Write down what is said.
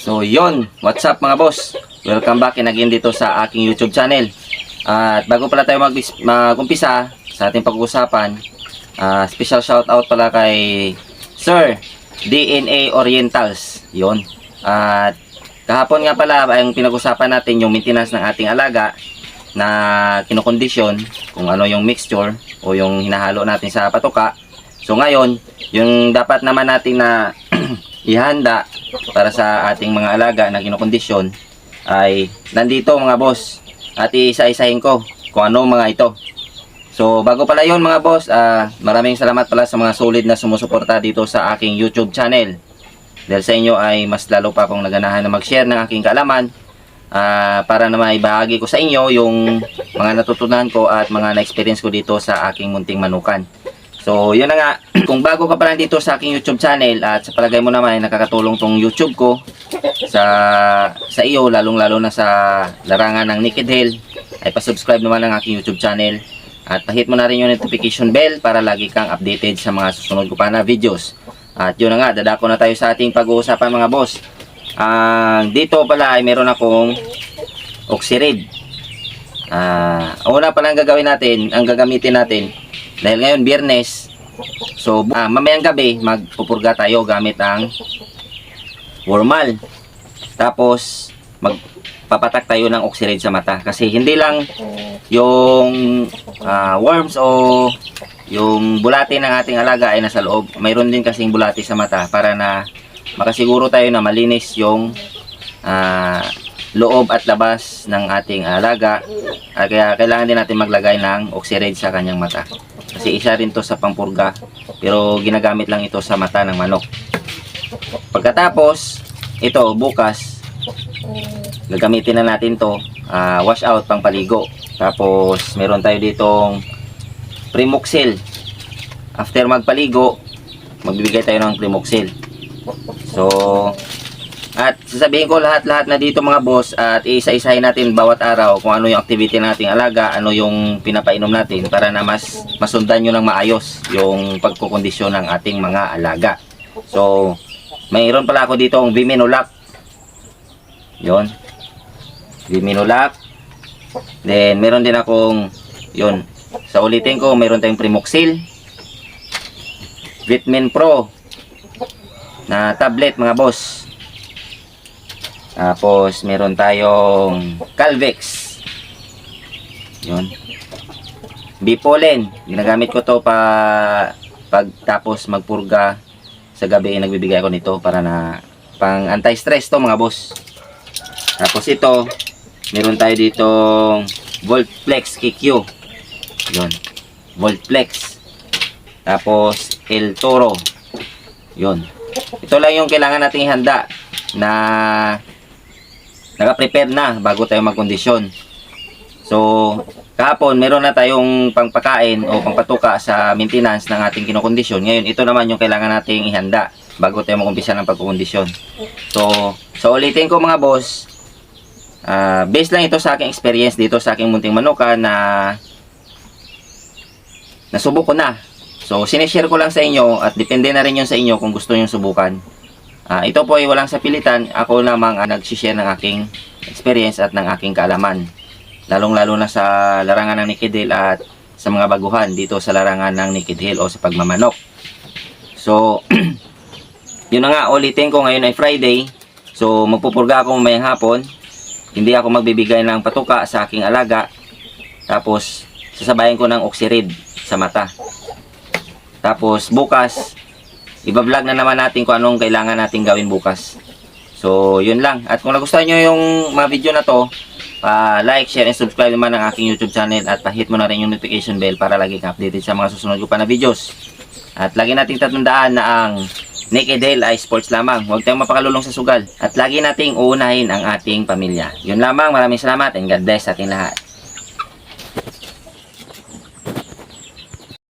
So yon, what's up mga boss? Welcome back again dito sa aking YouTube channel. At bago pala tayo mag-umpisa sa ating pag-uusapan, special shout out pala kay Sir DNA Orientals. Yon. At kahapon nga pala ang pinag-usapan natin yung maintenance ng ating alaga na kinokondisyon, kung ano yung mixture o yung hinahalo natin sa patuka. So ngayon, yung dapat naman natin na ihanda para sa ating mga alaga na kinokondisyon ay nandito mga boss, at iisa-isahin ko kung ano mga ito. So bago pala yon mga boss, maraming salamat pala sa mga solid na sumusuporta dito sa aking YouTube channel. Dahil sa inyo ay mas lalo pa akong naganahan na mag-share ng aking kaalaman, para na maibahagi ko sa inyo yung mga natutunan ko at mga na-experience ko dito sa aking munting manukan. So yun na nga, kung bago ka pa lang dito sa aking YouTube channel at sa palagay mo naman ay nakakatulong tong YouTube ko sa iyo, lalong lalo na sa larangan ng Naked Hell, ay pa-subscribe naman ang aking YouTube channel at pahit mo na rin yung notification bell para lagi kang updated sa mga susunod ko pa na videos. At yun na nga, dadako na tayo sa ating pag-uusapan mga boss. Dito pala ay meron akong Oxyrid. Una pala ang gagawin natin, ang gagamitin natin, dahil ngayon Biyernes, so mamayang gabi magpupurga tayo gamit ang Wormal. Tapos magpapatak tayo ng Oxyrid sa mata, kasi hindi lang yung worms o yung bulati ng ating alaga ay nasa loob, mayroon din kasing bulati sa mata, para na makasiguro tayo na malinis yung loob at labas ng ating alaga. Kaya kailangan din natin maglagay ng Oxyrid sa kanyang mata, kasi isa rin to sa pampurga, pero ginagamit lang ito sa mata ng manok. Pagkatapos ito, bukas gagamitin na natin to, wash out, pang paligo. Tapos meron tayo ditong Primoxil. After magpaligo, magbibigay tayo ng Primoxil. So at sasabihin ko lahat na dito mga boss, at isa-isahin natin bawat araw kung ano yung activity nating alaga, ano yung pinapainom natin, para na mas masundan nyo ng maayos yung pagkukondisyon ng ating mga alaga. So mayroon pala ako dito ang Viminolac. Yon, Viminolac. Then meron din akong yon, sa ulitin ko, meron tayong Primoxil, Vitamin Pro na tablet mga boss. Tapos meron tayong Calvex. Yun. Bipolen. Ginagamit ko to pagtapos magpurga sa gabi, nagbibigay ako nito para na pang anti-stress to mga boss. Tapos ito, meron tayo ditong Voltplex KQ. Yun. Voltplex. Tapos El Toro. Yun. Ito lang yung kailangan nating ihanda na naka-prepare na bago tayo magkondisyon. So kahapon meron na tayong pangpakain o pangpatuka sa maintenance ng ating kinokondisyon. Ngayon ito naman yung kailangan nating ihanda bago tayo mag-umpisa ng pagkukondisyon. So ulitin ko mga boss, based lang ito sa aking experience dito sa aking munting manuka na nasubok ko na. So sinishare ko lang sa inyo, at depende na rin yun sa inyo kung gusto nyo subukan. Ito po ay walang sapilitan, ako lamang nag-share ng aking experience at ng aking kaalaman, lalong-lalo na sa larangan ng Naked Hell at sa mga baguhan dito sa larangan ng Naked Hell o sa pagmamanok. So yun na nga, ulitin ko, ngayon ay Friday, so magpupurga ako mamayang hapon. Hindi ako magbibigay ng patuka sa aking alaga, tapos sasabayan ko ng Oxyrid sa mata. Tapos bukas iba-vlog na naman natin kung anong kailangan natin gawin bukas. So yun lang. At kung nagustuhan nyo yung mga video na to, like, share, and subscribe naman ang aking YouTube channel, at pahit mo na rin yung notification bell para lagi kang updated sa mga susunod ko pa na videos. At lagi nating tatandaan na ang Naked Hell ay sports lamang. Huwag tayong mapakalulong sa sugal, at lagi nating uunahin ang ating pamilya. Yun lamang. Maraming salamat and God bless sa ating lahat.